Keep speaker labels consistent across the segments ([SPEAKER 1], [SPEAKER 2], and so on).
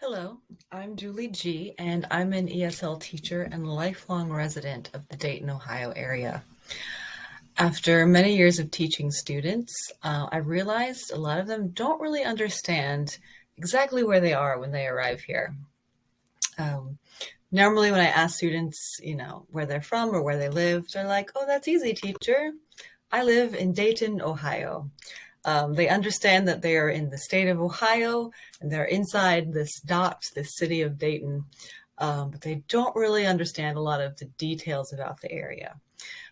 [SPEAKER 1] Hello, I'm Julie G, and I'm an ESL teacher and lifelong resident of the Dayton, Ohio area. After many years of teaching students, I realized a lot of them don't really understand exactly where they are when they arrive here. Um, Normally, when I ask students, where they're from or where they live, they're like, "Oh, that's easy, teacher. I live in Dayton, Ohio." They understand that they are in the state of Ohio and they're inside this dot, this city of Dayton, but they don't really understand a lot of the details about the area.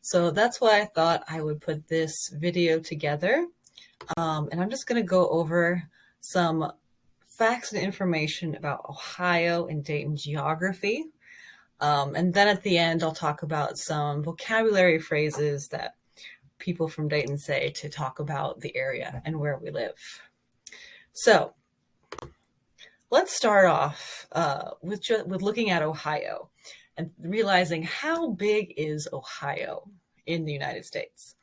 [SPEAKER 1] So that's why I thought I would put this video together. And I'm just going to go over some facts and information about Ohio and Dayton geography. And then at the end, I'll talk about some vocabulary phrases that people from Dayton say to talk about the area and where we live. So let's start off with looking at Ohio and realizing how big is Ohio in the United States.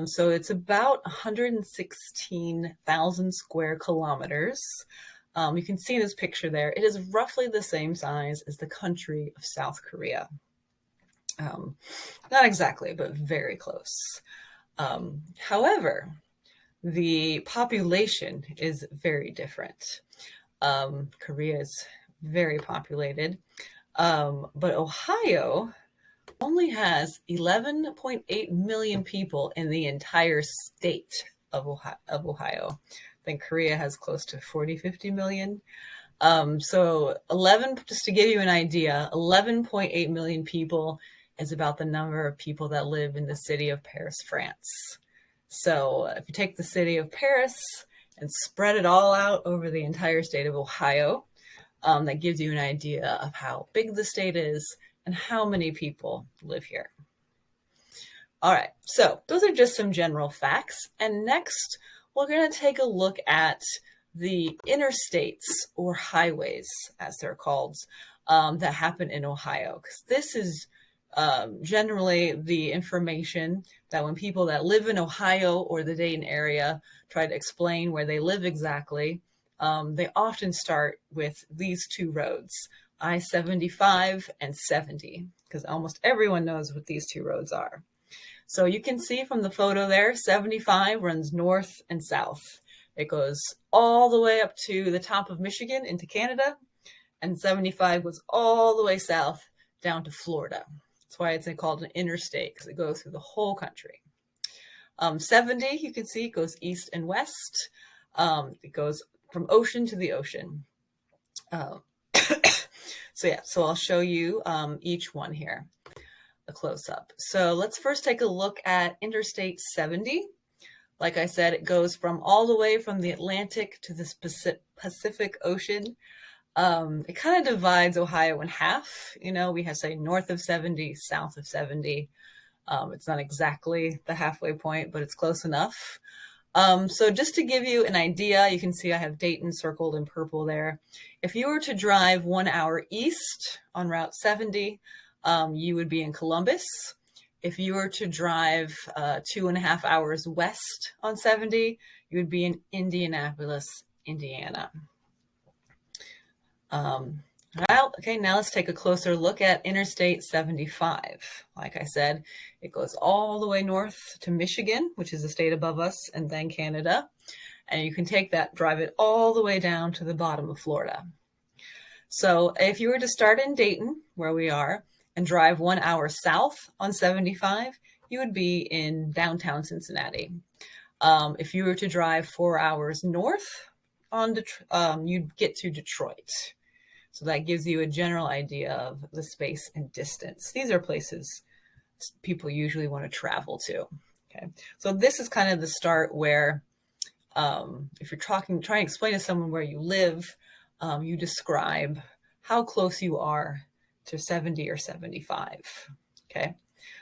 [SPEAKER 1] So it's about 116,000 square kilometers. You can see this picture there. It is roughly the same size as the country of South Korea. Not exactly, but very close. However, the population is very different. Korea is very populated, but Ohio only has 11.8 million people in the entire state of Ohio. I think Korea has close to 40, 50 million. So 11, just to give you an idea, 11.8 million people is about the number of people that live in the city of Paris, France. So if you take the city of Paris and spread it all out over the entire state of Ohio, that gives you an idea of how big the state is and how many people live here. All right, so those are just some general facts. And next, we're going to take a look at the interstates or highways, as they're called, that happen in Ohio, because this is generally the information that when people that live in Ohio or the Dayton area try to explain where they live exactly, they often start with these two roads, I-75 and 70, because almost everyone knows what these two roads are. So you can see from the photo there, 75 runs north and south. It goes all the way up to the top of Michigan into Canada, and 75 goes all the way south down to Florida. That's why it's called an interstate, because it goes through the whole country. 70, you can see, goes east and west. It goes from ocean to the ocean. So I'll show you each one here, a close-up. So let's first take a look at Interstate 70. Like I said, it goes from all the way from the Atlantic to the Pacific Ocean. It kind of divides Ohio in half. We have, say, north of 70, south of 70. It's not exactly the halfway point, but it's close enough. So just to give you an idea, you can see I have Dayton circled in purple there. If you were to drive 1 hour east on Route 70, you would be in Columbus. If you were to drive 2.5 hours west on 70, you would be in Indianapolis, Indiana. Okay, now let's take a closer look at Interstate 75. Like I said, it goes all the way north to Michigan, which is the state above us, and then Canada. And you can take that, drive it all the way down to the bottom of Florida. So if you were to start in Dayton, where we are, and drive 1 hour south on 75, you would be in downtown Cincinnati. If you were to drive 4 hours north on you'd get to Detroit. So that gives you a general idea of the space and distance. These are places people usually want to travel to. Okay, so this is kind of the start where if you're trying to explain to someone where you live, you describe how close you are to 70 or 75. Okay,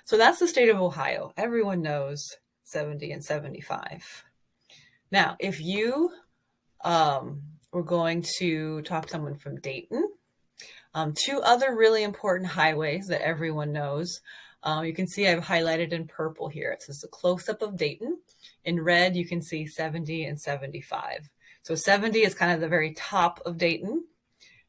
[SPEAKER 1] so that's the state of Ohio. Everyone knows 70 and 75. Now, if you we're going to talk to someone from Dayton. Two other really important highways that everyone knows. You can see I've highlighted in purple here. It says a close-up of Dayton. In red, you can see 70 and 75. So 70 is kind of the very top of Dayton.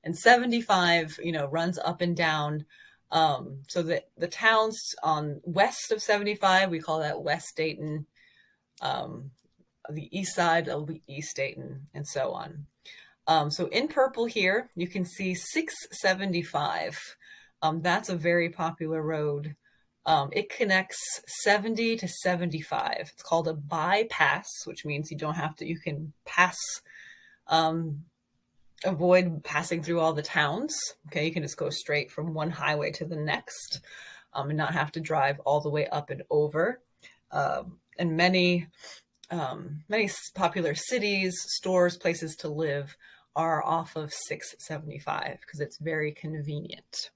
[SPEAKER 1] and 75, runs up and down. So the towns on west of 75, we call that West Dayton. The east side will be East Dayton, and so on. So in purple here, you can see 675. That's a very popular road. It connects 70 to 75. It's called a bypass, which means you can pass, avoid passing through all the towns. Okay, you can just go straight from one highway to the next, and not have to drive all the way up and over. And many popular cities, stores, places to live are off of 675 because it's very convenient.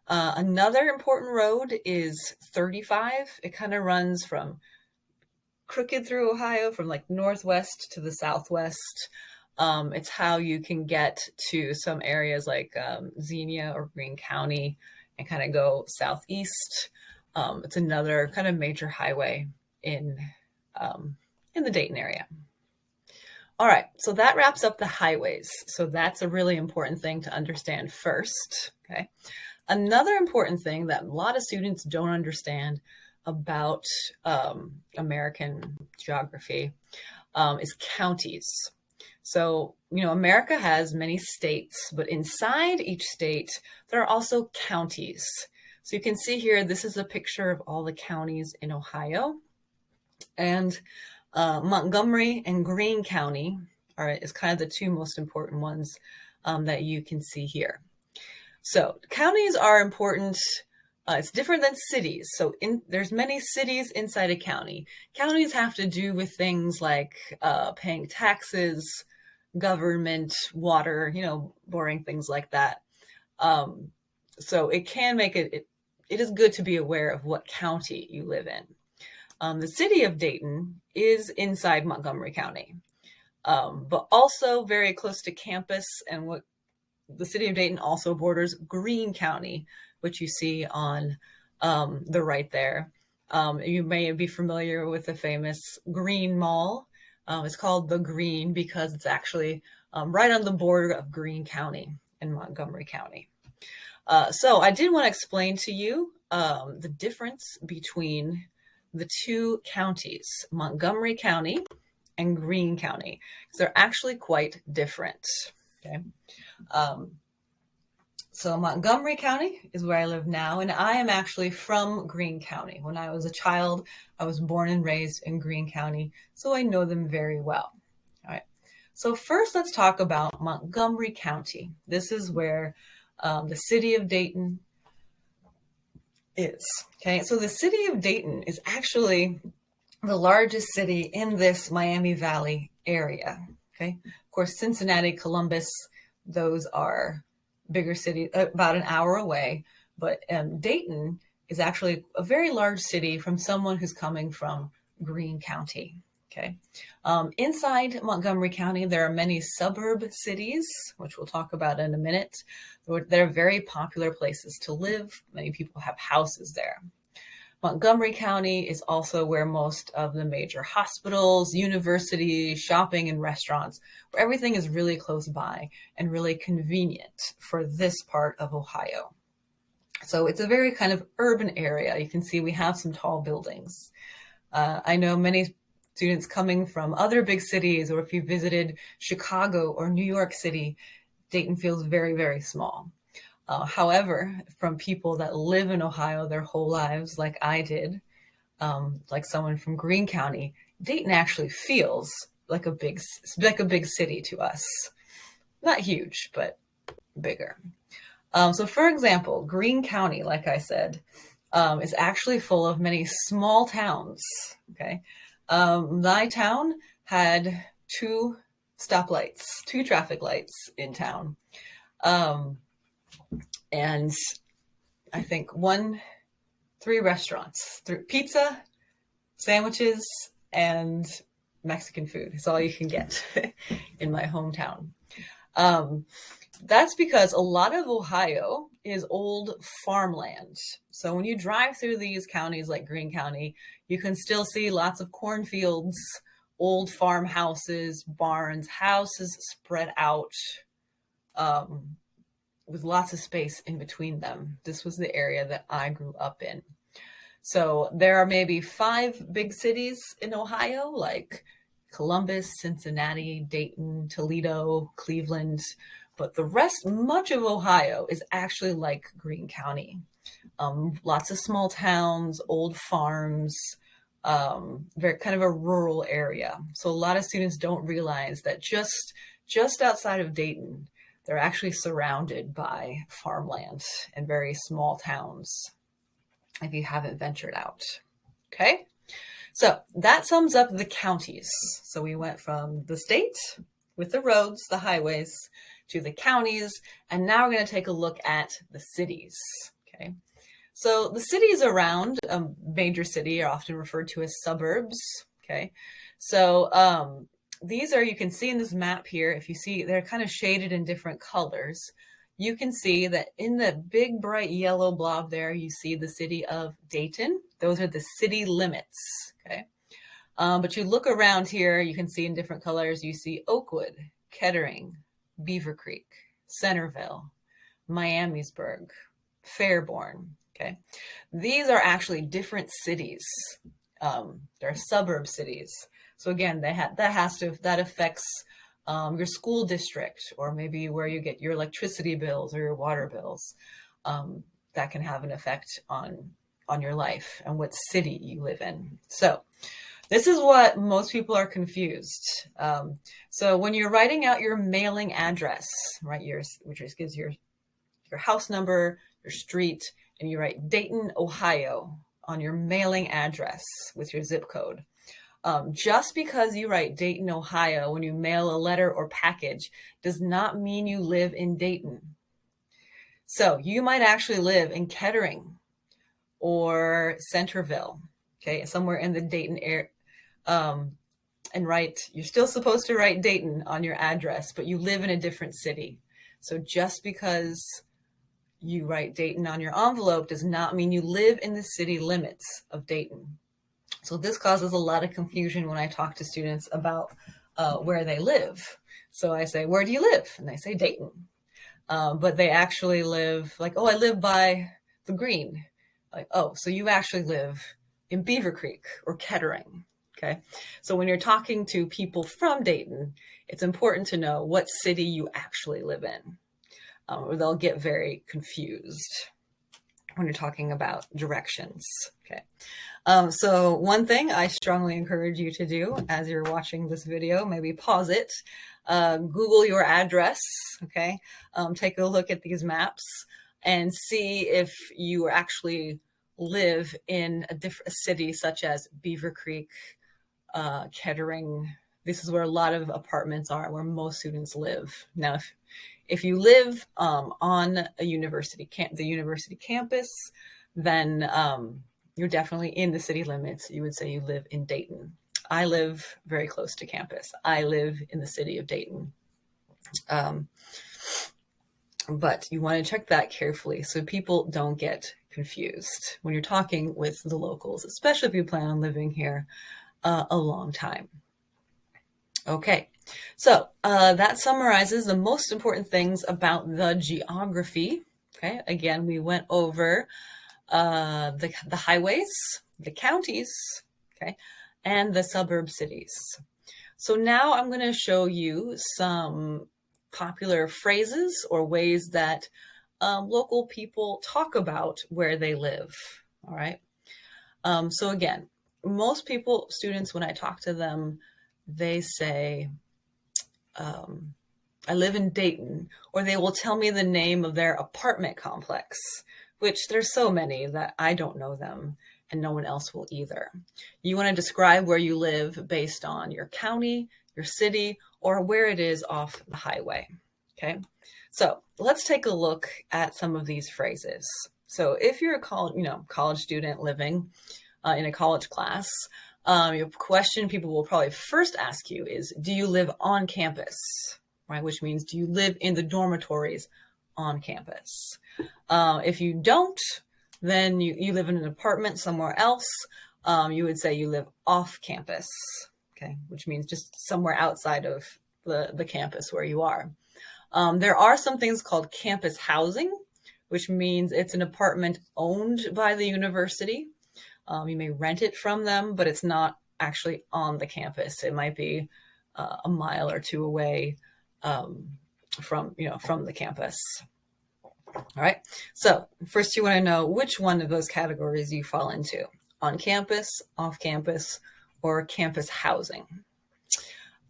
[SPEAKER 1] Another important road is 35. It kind of runs from crooked through Ohio, from like northwest to the southwest. It's how you can get to some areas like Xenia or Greene County and kind of go southeast. It's another kind of major highway in the Dayton area. All right, so that wraps up the highways. So that's a really important thing to understand first, okay? Another important thing that a lot of students don't understand about American geography is counties. So, America has many states, but inside each state, there are also counties. So you can see here, this is a picture of all the counties in Ohio. And Montgomery and Greene County is kind of the two most important ones that you can see here. So counties are important. It's different than cities. So there's many cities inside a county. Counties have to do with things like paying taxes, government, water, boring things like that. So it can make it is good to be aware of what county you live in. The city of Dayton is inside Montgomery County, but also very close to campus, and the city of Dayton also borders Greene County, which you see on the right there. You may be familiar with the famous Greene Mall. It's called the Greene because it's actually right on the border of Greene County and Montgomery County. So I did want to explain to you the difference between the two counties, Montgomery County and Greene County, because they're actually quite different. Okay. So Montgomery County is where I live now, and I am actually from Greene County. When I was a child, I was born and raised in Greene County, so I know them very well. All right. So first, let's talk about Montgomery County. This is where the city of Dayton is. Okay. So the city of Dayton is actually the largest city in this Miami Valley area. Okay. Of course, Cincinnati, Columbus, those are bigger cities, about an hour away. But Dayton is actually a very large city from someone who's coming from Greene County. Okay. Inside Montgomery County, there are many suburb cities, which we'll talk about in a minute. They're very popular places to live. Many people have houses there. Montgomery County is also where most of the major hospitals, universities, shopping, and restaurants, where everything is really close by and really convenient for this part of Ohio. So it's a very kind of urban area. You can see we have some tall buildings. I know many students coming from other big cities, or if you visited Chicago or New York City, Dayton feels very, very small. However, from people that live in Ohio their whole lives, like I did, like someone from Greene County, Dayton actually feels like a big city to us. Not huge, but bigger. So for example, Greene County, like I said, is actually full of many small towns. Okay. My town had two traffic lights in town. And I think 3 restaurants, pizza, sandwiches, and Mexican food. It's all you can get in my hometown. That's because a lot of Ohio is old farmland. So when you drive through these counties like Greene County, you can still see lots of cornfields, old farmhouses, barns, houses spread out, with lots of space in between them. This was the area that I grew up in. So there are maybe 5 big cities in Ohio, like Columbus, Cincinnati, Dayton, Toledo, Cleveland. But the rest, much of Ohio is actually like Greene County. Lots of small towns, old farms, very kind of a rural area. So a lot of students don't realize that just outside of Dayton, they're actually surrounded by farmland and very small towns if you haven't ventured out. Okay, so that sums up the counties. So we went from the state with the roads, the highways, to the counties, and now we're going to take a look at the cities. Okay, so the cities around a major city are often referred to as suburbs. Okay, so these are, you can see in this map here, if you see, they're kind of shaded in different colors. You can see that in the big bright yellow blob there, you see the city of Dayton. Those are the city limits, okay? But you look around here, you can see in different colors, you see Oakwood, Kettering, Beaver Creek, Centerville, Miamisburg, Fairborn, okay? These are actually different cities. They're suburb cities. So again, that affects your school district, or maybe where you get your electricity bills or your water bills. That can have an effect on your life and what city you live in. So this is what most people are confused. So when you're writing out your mailing address, right, which gives your house number, your street, and you write Dayton, Ohio on your mailing address with your zip code. Just because you write Dayton, Ohio, when you mail a letter or package does not mean you live in Dayton. So you might actually live in Kettering or Centerville, okay, somewhere in the Dayton area, and you're still supposed to write Dayton on your address, but you live in a different city. So just because you write Dayton on your envelope does not mean you live in the city limits of Dayton. So this causes a lot of confusion when I talk to students about where they live. So I say, where do you live? And they say Dayton. But they actually live like, oh, I live by the Greene. Like, oh, so you actually live in Beaver Creek or Kettering. Okay. So when you're talking to people from Dayton, it's important to know what city you actually live in, or they'll get very confused when you're talking about directions. Okay. So one thing I strongly encourage you to do as you're watching this video, maybe pause it, Google your address, okay? Take a look at these maps and see if you actually live in a city such as Beaver Creek, Kettering. This is where a lot of apartments are, where most students live. Now, if you live on the university campus, then you're definitely in the city limits. You would say you live in Dayton. I live very close to campus. I live in the city of Dayton. But you want to check that carefully so people don't get confused when you're talking with the locals, especially if you plan on living here a long time. Okay, so that summarizes the most important things about the geography. Okay, again, we went over the highways, the counties, okay, and the suburb cities. So now I'm going to show you some popular phrases or ways that local people talk about where they live. All right. So again, most students, when I talk to them, they say, I live in Dayton, or they will tell me the name of their apartment complex, which there's so many that I don't know them and no one else will either. You want to describe where you live based on your county, your city, or where it is off the highway. Okay, so let's take a look at some of these phrases. So if you're a college student living in a college class, your question people will probably first ask you is, do you live on campus? Right, which means, do you live in the dormitories on campus? If you don't, then you live in an apartment somewhere else. You would say you live off campus, okay, which means just somewhere outside of the campus where you are. There are some things called campus housing, which means it's an apartment owned by the university. You may rent it from them, but it's not actually on the campus. It might be a mile or two away from the campus. All right. So first you want to know which one of those categories you fall into: on campus, off campus, or campus housing.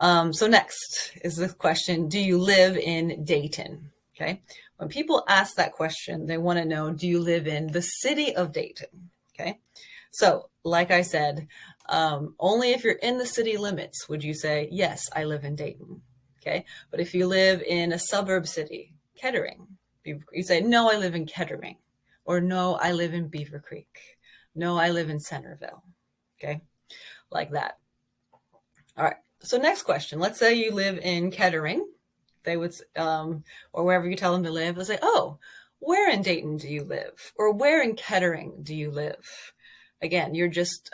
[SPEAKER 1] So next is the question, do you live in Dayton? Okay. When people ask that question, they want to know, do you live in the city of Dayton? Okay. So like I said, only if you're in the city limits would you say, yes, I live in Dayton. Okay. But if you live in a suburb city, Kettering, you say, no, I live in Kettering, or no, I live in Beaver Creek. No, I live in Centerville. Okay. Like that. All right. So next question, let's say you live in Kettering. They would, or wherever you tell them to live, they'll say, oh, where in Dayton do you live? Or where in Kettering do you live? Again, you're just,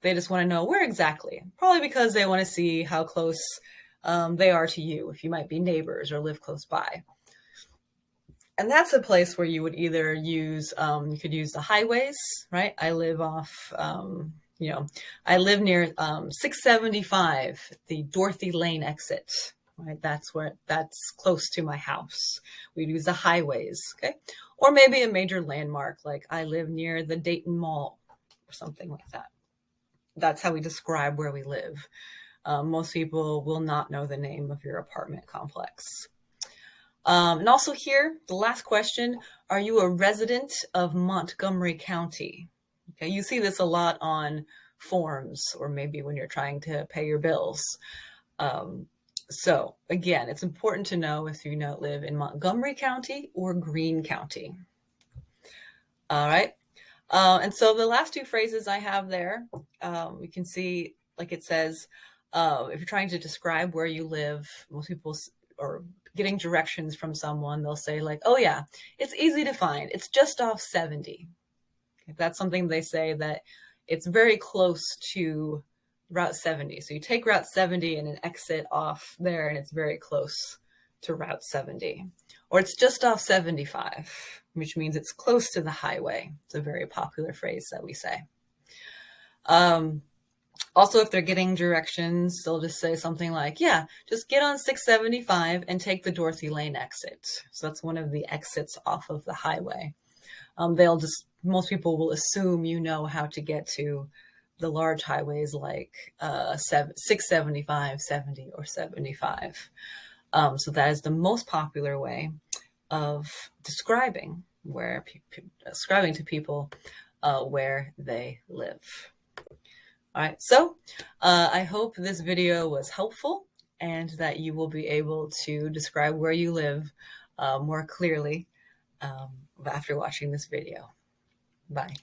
[SPEAKER 1] they just want to know where exactly, probably because they want to see how close they are to you, if you might be neighbors or live close by. And that's a place where you would either use, you could use the highways, right? I live off, I live near 675, the Dorothy Lane exit, right? That's close to my house. We'd use the highways, okay? Or maybe a major landmark, like I live near the Dayton Mall or something like that. That's how we describe where we live. Most people will not know the name of your apartment complex. And also here, the last question, are you a resident of Montgomery County? Okay, you see this a lot on forms, or maybe when you're trying to pay your bills. So again, it's important to know if you live in Montgomery County or Greene County. All right. And so the last two phrases I have there, we can see, like it says, if you're trying to describe where you live, most people are getting directions from someone, they'll say like, oh yeah, it's easy to find. It's just off 70. If that's something they say, that it's very close to Route 70. So you take Route 70 and an exit off there, and it's very close to Route 70. Or it's just off 75, which means it's close to the highway. It's a very popular phrase that we say. Also, if they're getting directions, they'll just say something like, yeah, just get on 675 and take the Dorothy Lane exit. So that's one of the exits off of the highway. Most people will assume you know how to get to the large highways like 675, 70, or 75. So that is the most popular way of describing to people where they live. All right, so I hope this video was helpful and that you will be able to describe where you live more clearly after watching this video. Bye.